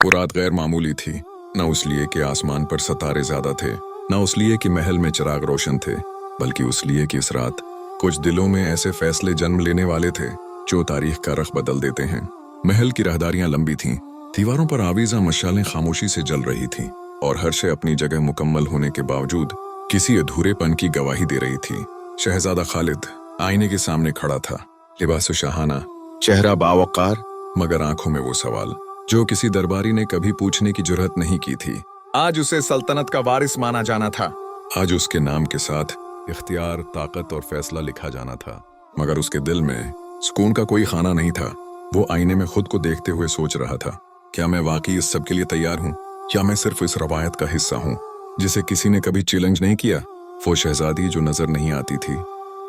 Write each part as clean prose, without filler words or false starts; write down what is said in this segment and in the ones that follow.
वो रात गैर मामूली थी, न उसलिए कि आसमान पर सितारे ज्यादा थे, न उसलिए कि महल में चिराग रोशन थे, बल्कि उसलिए कि इस रात कुछ दिलों में ऐसे फैसले जन्म लेने वाले थे जो तारीख का रख बदल देते हैं। महल की राहदारियां लंबी थीं, दीवारों पर आवीजा मशालें खामोशी से जल रही थीं और हर शय अपनी जगह मुकम्मल होने के बावजूद किसी अधूरेपन की गवाही दे रही थी। शहजादा खालिद आईने के सामने खड़ा था, लिबास शहाना, चेहरा बावकार, मगर आंखों में वो सवाल जो किसी दरबारी ने कभी पूछने की जुर्रत नहीं की थी। आज उसे सल्तनत का वारिस माना जाना था। आज उसके नाम के साथ इख्तियार, ताकत और फैसला लिखा जाना था, मगर उसके दिल में सुकून का कोई खाना नहीं था। वो आईने में खुद को देखते हुए सोच रहा था, क्या मैं वाकई इस सब के लिए तैयार हूँ, या मैं सिर्फ इस रवायत का हिस्सा हूँ जिसे किसी ने कभी चैलेंज नहीं किया। वो शहजादी जो नजर नहीं आती थी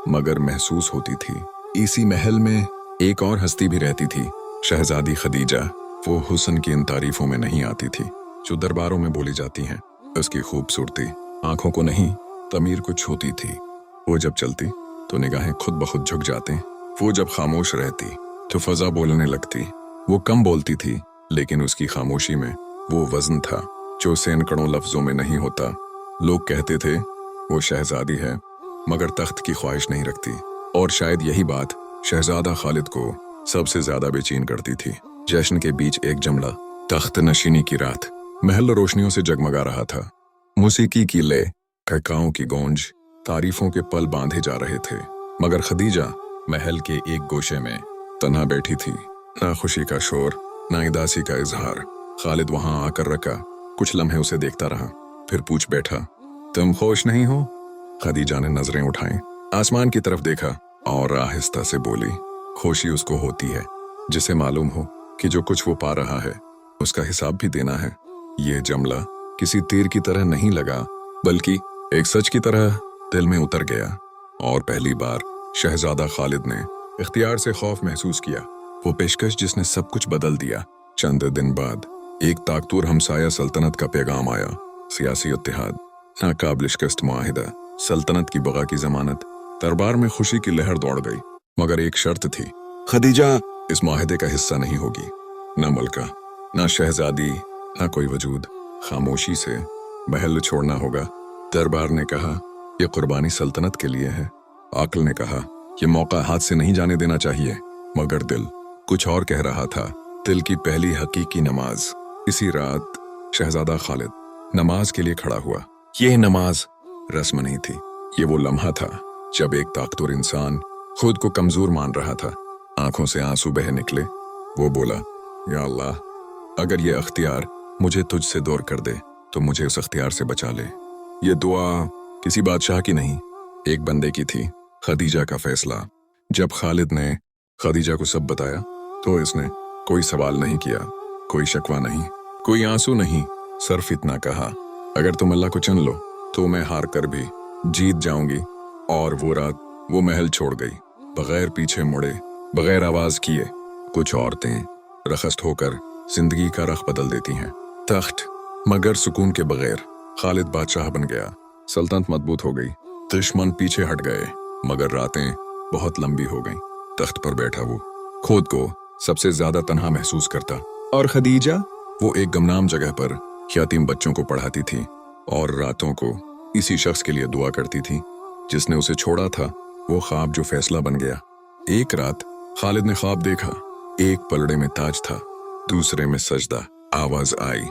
मगर महसूस होती थी। इसी महल में एक और हस्ती भी रहती थी, शहजादी खदीजा। वो हुस्न की इन तारीफों में नहीं आती थी जो दरबारों में बोली जाती हैं। उसकी खूबसूरती आंखों को नहीं, तमीर को छूती थी। वो जब चलती तो निगाहें खुद ब खुद झुक जाती। वो जब खामोश रहती तो फजा बोलने लगती। वो कम बोलती थी, लेकिन उसकी खामोशी में वो वजन था जो सैकड़ों लफ्जों में नहीं होता। लोग कहते थे वो शहजादी है मगर तख्त की ख्वाहिश नहीं रखती, और शायद यही बात शहजादा खालिद को सबसे ज्यादा बेचैन करती थी। जश्न के बीच एक जमला, तख्त नशीनी की रात। महल रोशनियों से जगमगा रहा था। मौसीकी की ले, कहकाओं की गूंज, तारीफों के पल बांधे जा रहे थे, मगर खदीजा महल के एक गोशे में तन्हा बैठी थी। ना खुशी का शोर, ना उदासी का इजहार। खालिद वहां आकर रखा, कुछ लम्हे उसे देखता रहा, फिर पूछ बैठा, तुम खुश नहीं हो? खदीजा ने नजरें उठाई, आसमान की तरफ देखा और आहिस्ता से बोली, खुशी उसको होती है जिसे मालूम हो कि जो कुछ वो पा रहा है उसका हिसाब भी देना है। ये जमला किसी तीर की तरह नहीं लगा, बल्कि एक सच की तरह दिल में उतर गया। और पहली बार शहजादा खालिद ने इख्तियार से खौफ महसूस किया। वो पेशकश जिसने सब कुछ बदल दिया। चंद दिन बाद एक ताकतूर हमसाया सल्तनत का पैगाम आया, सियासी इत्तेहाद, नाकाबिल शिकस्त मुआहिदा, सल्तनत की बगा की जमानत। दरबार में खुशी की लहर दौड़ गई, मगर एक शर्त थी, खदीजा इस मुआहिदे का हिस्सा नहीं होगी। न मलका, न शहजादी, न कोई वजूद। खामोशी से महल छोड़ना होगा। दरबार ने कहा, यह कुर्बानी सल्तनत के लिए है। आकल ने कहा, यह मौका हाथ से नहीं जाने देना चाहिए। मगर दिल कुछ और कह रहा था। दिल की पहली हकीकी नमाज। इसी रात शहजादा खालिद नमाज के लिए खड़ा हुआ। यह नमाज रस्म नहीं थी, ये वो लम्हा था जब एक ताकतवर इंसान खुद को कमजोर मान रहा था। आंखों से आंसू बह निकले। वो बोला, या अल्लाह, अगर ये अख्तियार मुझे तुझसे दूर कर दे तो मुझे उस अख्तियार से बचा ले। ये दुआ किसी बादशाह की नहीं, एक बंदे की थी, खदीजा का फैसला। जब खालिद ने खदीजा को सब बताया तो इसने कोई सवाल नहीं किया, कोई शकवा नहीं, कोई आंसू नहीं, सिर्फ इतना कहा, अगर तुम अल्लाह को चुन लो तो मैं हार कर भी जीत जाऊंगी। और वो रात वो महल छोड़ गई, बगैर पीछे मुड़े, बगैर आवाज किए। कुछ औरतें रखस्त होकर जिंदगी का रख बदल देती हैं, तख्त मगर सुकून के बगैर। खालिद बादशाह बन गया, सल्तनत मजबूत हो गई, दुश्मन पीछे हट गए, मगर रातें बहुत लंबी हो गईं। तख्त पर बैठा वो खुद को सबसे ज्यादा तन्हा महसूस करता, और खदीजा वो एक गुमनाम जगह पर यतीम बच्चों को पढ़ाती थी और रातों को इसी शख्स के लिए दुआ करती थी जिसने उसे छोड़ा था। वो ख्वाब जो फैसला बन गया। एक रात खालिद ने ख्वाब देखा, एक पलड़े में ताज था, दूसरे में सजदा। आवाज आई,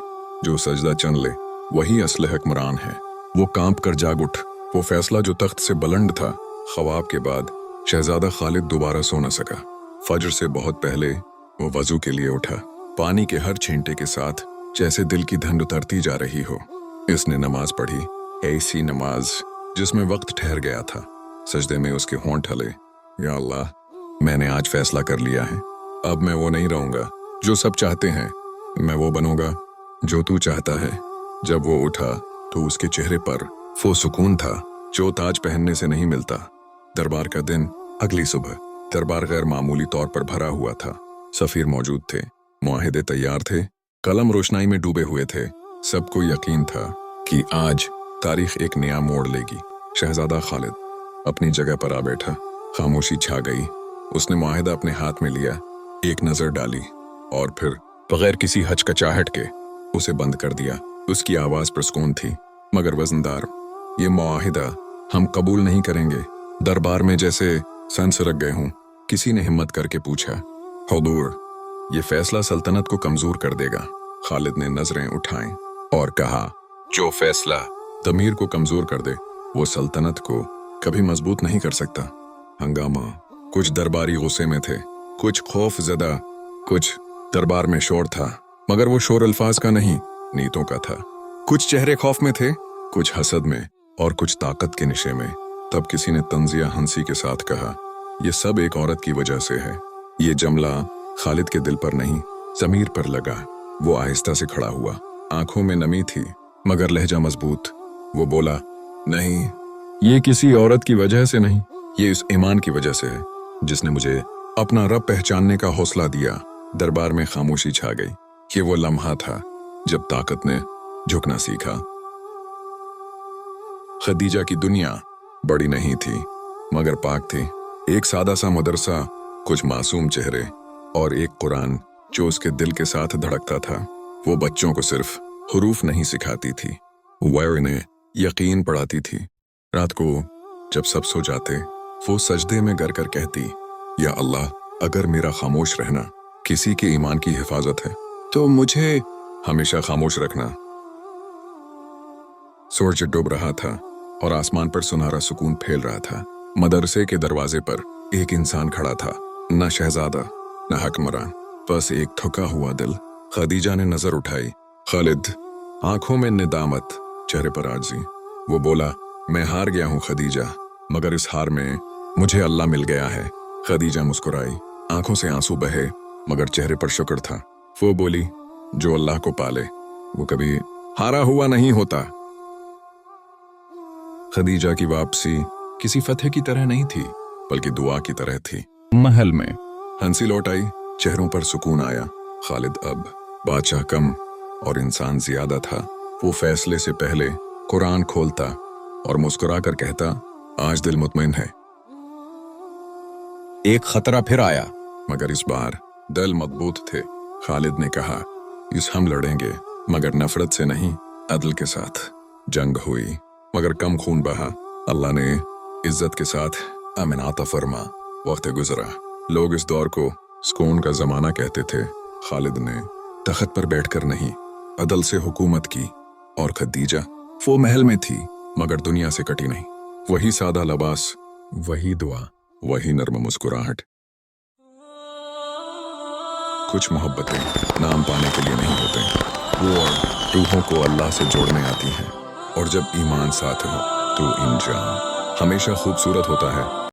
जो सजदा चुन ले वही असली हुक्मरान है। वो कांप कर जाग उठ। वो फैसला जो तख्त से बुलंद था। ख्वाब के बाद शहजादा खालिद दोबारा सो न सका। फजर से बहुत पहले वो वजू के लिए उठा, पानी के हर छींटे के साथ जैसे दिल की धंध उतरती जा रही हो। इसने नमाज पढ़ी, ऐसी नमाज जिसमें वक्त ठहर गया था। सजदे में उसके होंठ हले, या अल्लाह, मैंने आज फैसला कर लिया है, अब मैं वो नहीं रहूंगा जो सब चाहते हैं, मैं वो बनूंगा जो तू चाहता है। जब वो उठा तो उसके चेहरे पर वो सुकून था जो ताज पहनने से नहीं मिलता। दरबार का दिन, अगली सुबह दरबार गैर मामूली तौर पर भरा हुआ था। सफीर मौजूद थे, मुआहिदे तैयार थे, कलम रोशनाई में डूबे हुए थे। सबको यकीन था कि आज तारीख एक नया मोड़ लेगी। शहजादा खालिद अपनी जगह पर आ बैठा। खामोशी छा गई। उसने मुआहिदा अपने हाथ में लिया, एक नजर डाली और फिर बगैर किसी हचकचाहट के उसे बंद कर दिया। उसकी आवाज पुरस्कून थी मगर वजनदार। ये मुआहिदा हम कबूल नहीं करेंगे। दरबार में जैसे सनसरक गए हों। किसी ने हिम्मत करके पूछा, हुजूर, ये फैसला सल्तनत को कमजोर कर देगा। खालिद ने नजरें उठाईं और कहा, जो फैसला दमीर को कमजोर कर दे वो सल्तनत को कभी मजबूत नहीं कर सकता। हंगामा। कुछ दरबारी गुस्से में थे, कुछ खौफ ज़दा, कुछ दरबार में शोर था मगर वो शोर अल्फाज का नहीं, नीतों का था। कुछ चेहरे खौफ में थे, कुछ हसद में और कुछ ताकत के नशे में। तब किसी ने तंजिया हंसी के साथ कहा, ये सब एक औरत की वजह से है। ये जमला खालिद के दिल पर नहीं, ज़मीर पर लगा। वो आहिस्ता से खड़ा हुआ, आंखों में नमी थी मगर लहजा मजबूत। वो बोला, नहीं, ये किसी औरत की वजह से नहीं, ये इस ईमान की वजह से है जिसने मुझे अपना रब पहचानने का हौसला दिया। दरबार में खामोशी छा गई। ये वो लम्हा था जब ताकत ने झुकना सीखा। खदीजा की दुनिया बड़ी नहीं थी मगर पाक थी। एक सादा सा मदरसा, कुछ मासूम चेहरे और एक कुरान जो उसके दिल के साथ धड़कता था। वो बच्चों को सिर्फ हुरूफ नहीं सिखाती थी, वह इन्हें यकीन पढ़ाती थी। रात को जब सब सो जाते वो सजदे में गर कर कहती, या अल्लाह, अगर मेरा खामोश रहना किसी के ईमान की हिफाजत है तो मुझे हमेशा खामोश रखना। सूरज डूब रहा था और आसमान पर सुनहरा सुकून फैल रहा था। मदरसे के दरवाजे पर एक इंसान खड़ा था, न शहजादा न हकमरान, बस एक थका हुआ दिल। खदीजा ने नजर उठाई। खालिद, आंखों में निदामत, चेहरे पर आजिज़ी। वो बोला, मैं हार गया हूं खदीजा, मगर इस हार में मुझे अल्लाह मिल गया है। खदीजा मुस्कुराई, आंखों से आंसू बहे मगर चेहरे पर शुक्र था। वो बोली, जो अल्लाह को पाले वो कभी हारा हुआ नहीं होता। खदीजा की वापसी किसी फतेह की तरह नहीं थी बल्कि दुआ की तरह थी। महल में हंसी लौट आई, चेहरों पर सुकून आया। खालिद अब बादशाह कम और इंसान ज्यादा था। वो फैसले से पहले कुरान खोलता और मुस्कुरा कर कहता, आज दिल मुतमईन है। एक खतरा फिर आया मगर इस बार दिल मजबूत थे। खालिद ने कहा, इस हम लड़ेंगे मगर नफरत से नहीं, अदल के साथ। जंग हुई मगर कम खून बहा। अल्लाह ने इज्जत के साथ अमन अता फरमा। वक्त गुजरा, लोग इस दौर को सुकून का जमाना कहते थे। खालिद ने तख्त पर बैठकर नहीं, अदल से हुकूमत की। और खदीजा वो महल में थी मगर दुनिया से कटी नहीं। वही सादा लिबास, वही दुआ, वही नर्म मुस्कुराहट। कुछ मोहब्बतें नाम पाने के लिए नहीं होते, वो रूहों को अल्लाह से जोड़ने आती हैं। और जब ईमान साथ हो तो इंजाम हमेशा खूबसूरत होता है।